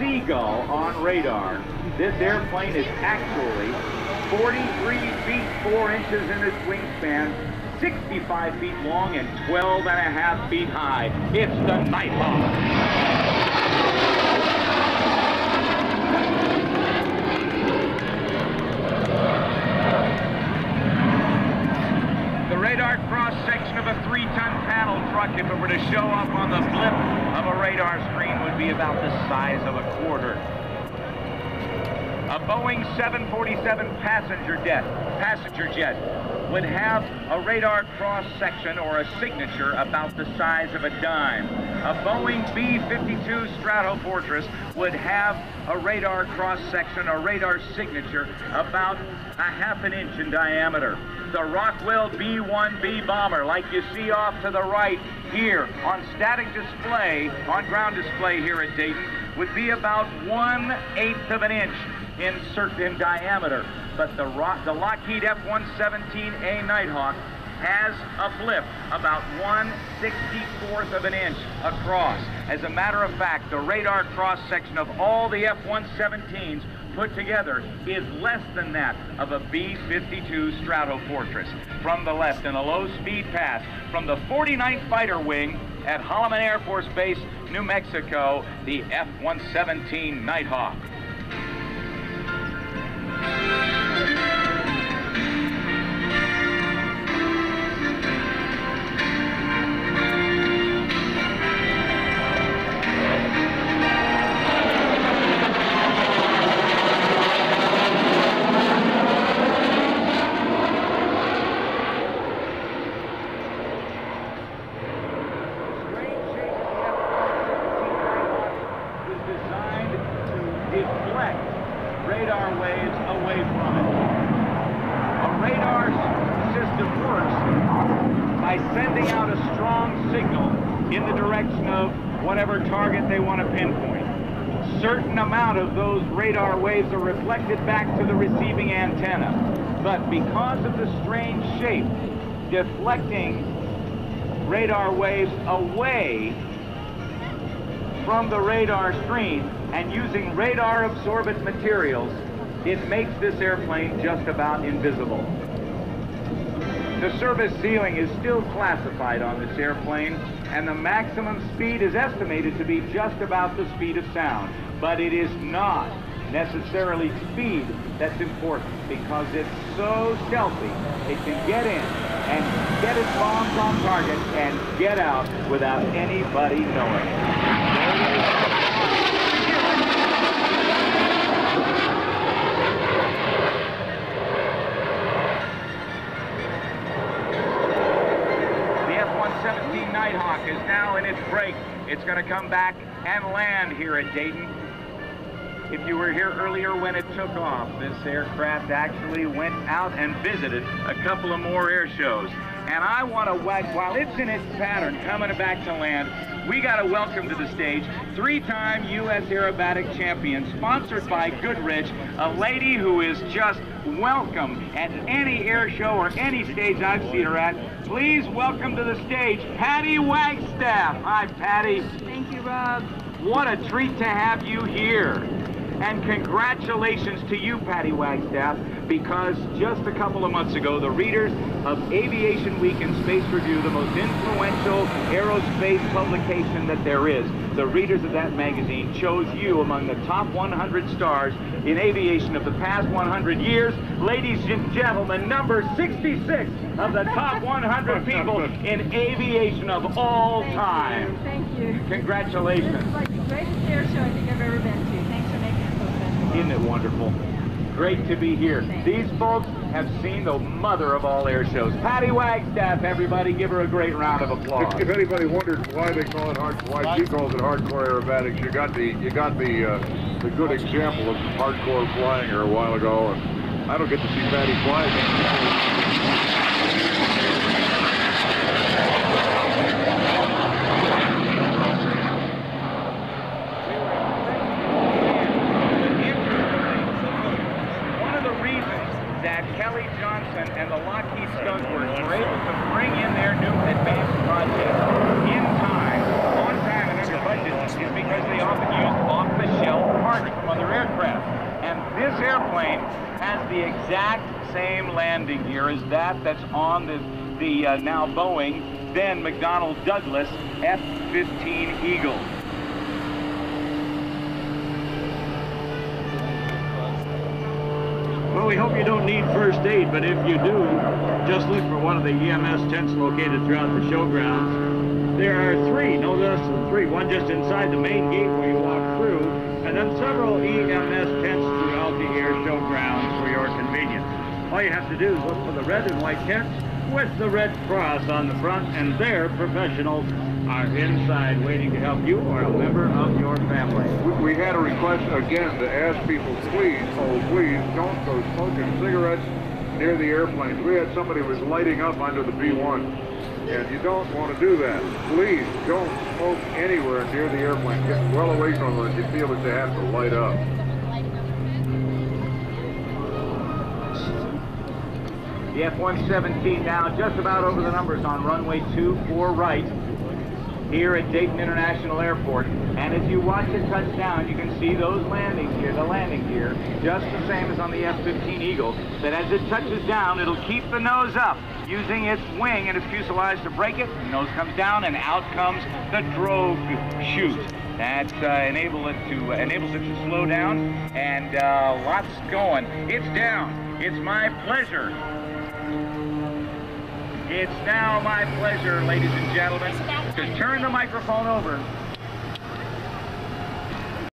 seagull on radar. This airplane is actually 43 feet 4 inches in its wingspan, 65 feet long, and 12.5 feet high. It's the Nighthawk. Radar cross-section of a 3-ton panel truck, if it were to show up on the blip of a radar screen, would be about the size of a quarter. A Boeing 747 passenger jet would have a radar cross-section or a signature about the size of a dime. A Boeing B-52 Stratofortress would have a radar cross-section, a radar signature about a ½ an inch in diameter. The Rockwell B-1B bomber, like you see off to the right here on static display, on ground display here at Dayton, would be about 1/8 of an inch in diameter. But the Lockheed F-117A Nighthawk has a blip about 1/64 of an inch across. As a matter of fact, the radar cross-section of all the F-117s put together is less than that of a B-52 Stratofortress. From the left, in a low-speed pass from the 49th Fighter Wing at Holloman Air Force Base, New Mexico, the F-117 Nighthawk. Radar waves away from it. A radar system works by sending out a strong signal in the direction of whatever target they want to pinpoint. A certain amount of those radar waves are reflected back to the receiving antenna. But because of the strange shape, deflecting radar waves away from the radar screen and using radar absorbent materials, it makes this airplane just about invisible. The service ceiling is still classified on this airplane, and the maximum speed is estimated to be just about the speed of sound. But it is not necessarily speed that's important, because it's so stealthy, it can get in and get its bombs on target and get out without anybody knowing it. F-117 Nighthawk is now in its break. It's going to come back and land here at Dayton. If you were here earlier when it took off, this aircraft actually went out and visited a couple of more air shows. And I want to, while it's in its pattern coming back to land, we got to welcome to the stage 3-time U.S. aerobatic champion, sponsored by Goodrich, a lady who is just welcome at any air show or any stage I've seen her at. Please welcome to the stage, Patty Wagstaff. Hi, Patty. Thank you, Rob. What a treat to have you here. And congratulations to you, Patty Wagstaff, because just a couple of months ago, the readers of Aviation Week and Space Review, the most influential aerospace publication that there is, the readers of that magazine chose you among the top 100 stars in aviation of the past 100 years. Ladies and gentlemen, number 66 of the top 100 people in aviation of all time. Thank you. Congratulations. This is like the greatest air show I think I've ever been to. Thanks for making it so special. Isn't it wonderful? Great to be here. These folks have seen the mother of all air shows. Patty Wagstaff, everybody, give her a great round of applause. If anybody wondered why they call it why she calls it hardcore aerobatics, you got the good example of hardcore flying here a while ago, and I don't get to see Patty fly again. And the Lockheed Skunkworks were able to bring in their new advanced project in time, on time, and under budget, is because they often used off-the-shelf this airplane has the exact same landing gear as that's on the now Boeing, then McDonnell Douglas F-15 Eagle. Well, we hope you don't need first aid, but if you do, just look for one of the EMS tents located throughout the showgrounds. There are three, no less than three, one just inside the main gate where you walk through, and then several EMS tents throughout the air show grounds for your convenience. All you have to do is look for the red and white tents with the red cross on the front, and their professionals are inside waiting to help you or a member of your family. We had a request again to ask people, please, oh please, don't go smoking cigarettes near the airplanes. We had somebody who was lighting up under the B-1, and you don't want to do that. Please don't smoke anywhere near the airplane. Get well away from them if you feel that they have to light up. The F-117 now just about over the numbers on runway 24 right here at Dayton International Airport. And as you watch it touch down, you can see those landing gear, the landing gear, just the same as on the F-15 Eagle, that as it touches down, it'll keep the nose up, using its wing and its fuselage to brake it. The nose comes down, and out comes the drogue chute. That enables it to slow down, and lots going. It's down. It's my pleasure. It's now my pleasure, ladies and gentlemen, to turn the microphone over